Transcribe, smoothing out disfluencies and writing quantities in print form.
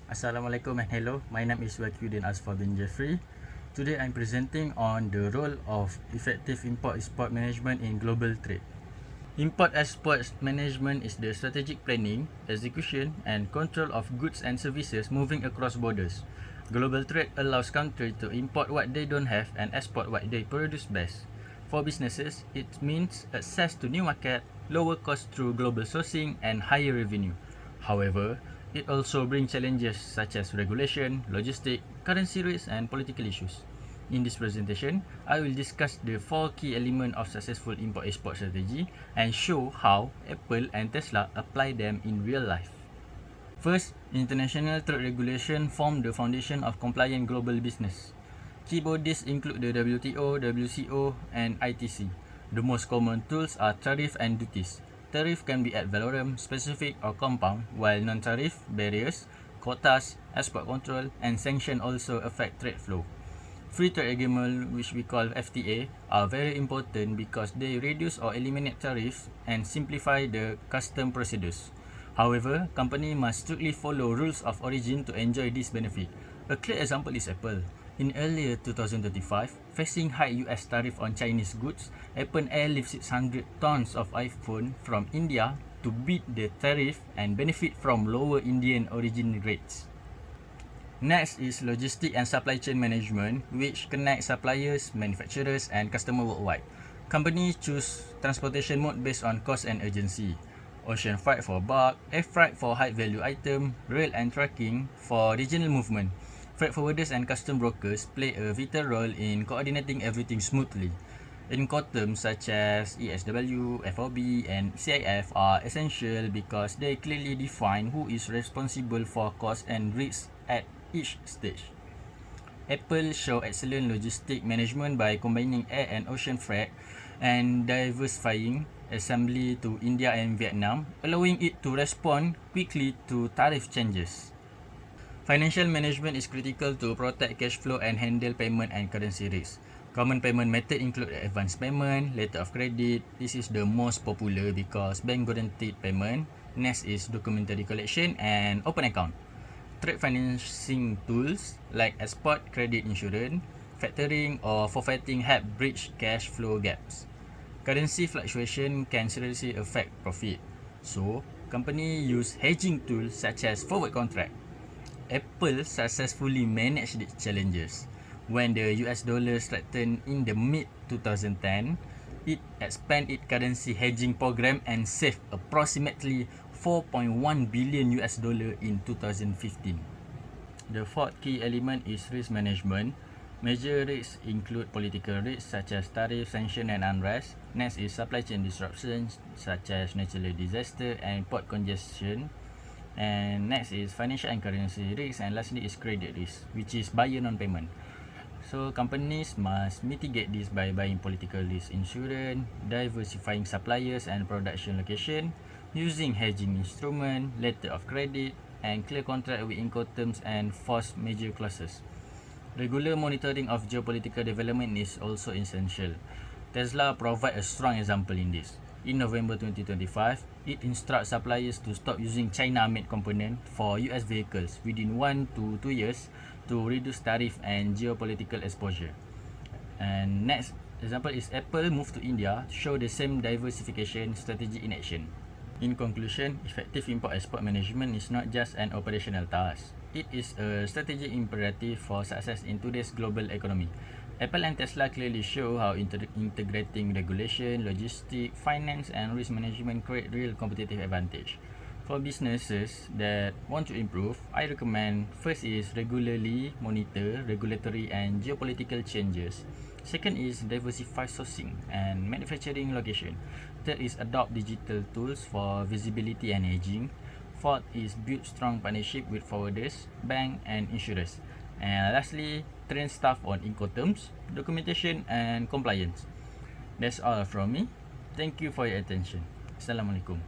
Assalamualaikum and hello. My name is Wakyudin Asfar bin Jeffrey. Today I'm presenting on the role of effective import-export management in global trade. Import-export management is the strategic planning, execution and control of goods and services moving across borders. Global trade allows countries to import what they don't have and export what they produce best. For businesses, it means access to new market, lower cost through global sourcing and higher revenue. However, it also brings challenges such as regulation, logistics, currency risks and political issues. In this presentation, I will discuss the 4 key elements of successful import-export strategy and show how Apple and Tesla apply them in real life. First, international trade regulation form the foundation of compliant global business. Key bodies include the WTO, WCO and ITC. The most common tools are tariff and duties. Tariff can be ad valorem, specific or compound, while non-tariff, barriers, quotas, export control and sanction also affect trade flow. Free trade agreement, which we call FTA, are very important because they reduce or eliminate tariffs and simplify the custom procedures. However, companies must strictly follow rules of origin to enjoy this benefit. A clear example is Apple. In earlier 2025, facing high US tariff on Chinese goods, Apple airlifted 600 tons of iPhone from India to beat the tariff and benefit from lower Indian origin rates. Next is logistic and supply chain management, which connects suppliers, manufacturers and customers worldwide. Companies choose transportation mode based on cost and urgency. Ocean freight for bulk, air freight for high value item, rail and trucking for regional movement. Freight forwarders and custom brokers play a vital role in coordinating everything smoothly. Incoterms such as ESW, FOB, and CIF are essential because they clearly define who is responsible for cost and risk at each stage. Apple show excellent logistic management by combining air and ocean freight and diversifying assembly to India and Vietnam, allowing it to respond quickly to tariff changes. Financial management is critical to protect cash flow and handle payment and currency risk. Common payment method include advance payment, letter of credit. This is the most popular because bank guaranteed payment. Next is documentary collection and open account. Trade financing tools like export credit insurance, factoring or forfeiting help bridge cash flow gaps. Currency fluctuation can seriously affect profit. So, companies use hedging tools such as forward contract. Apple successfully managed these challenges. When the US dollar strengthened in the mid-2010, it expanded its currency hedging program and saved approximately $4.1 billion in 2015. The fourth key element is risk management. Major risks include political risks such as tariff, sanction and unrest. Next is supply chain disruptions such as natural disaster and port congestion. And next is financial and currency risk, and lastly is credit risk, which is buyer non-payment. So companies must mitigate this by buying political risk insurance, diversifying suppliers and production location, using hedging instrument, letter of credit, and clear contract with Incoterms and force major clauses. Regular monitoring of geopolitical development is also essential. Tesla provide a strong example in this. In November 2025, it instructs suppliers to stop using China-made components for US vehicles within 1 to 2 years to reduce tariff and geopolitical exposure. And next example is Apple move to India to show the same diversification strategy in action. In conclusion, effective import-export management is not just an operational task. It is a strategic imperative for success in today's global economy. Apple and Tesla clearly show how integrating regulation, logistics, finance and risk management create real competitive advantage. For businesses that want to improve, I recommend first is regularly monitor regulatory and geopolitical changes. Second is diversify sourcing and manufacturing location. Third is adopt digital tools for visibility and hedging. Fourth is build strong partnership with forwarders, bank and insurers. And lastly, train staff on Incoterms, documentation and compliance. That's all from me. Thank you for your attention. Assalamualaikum.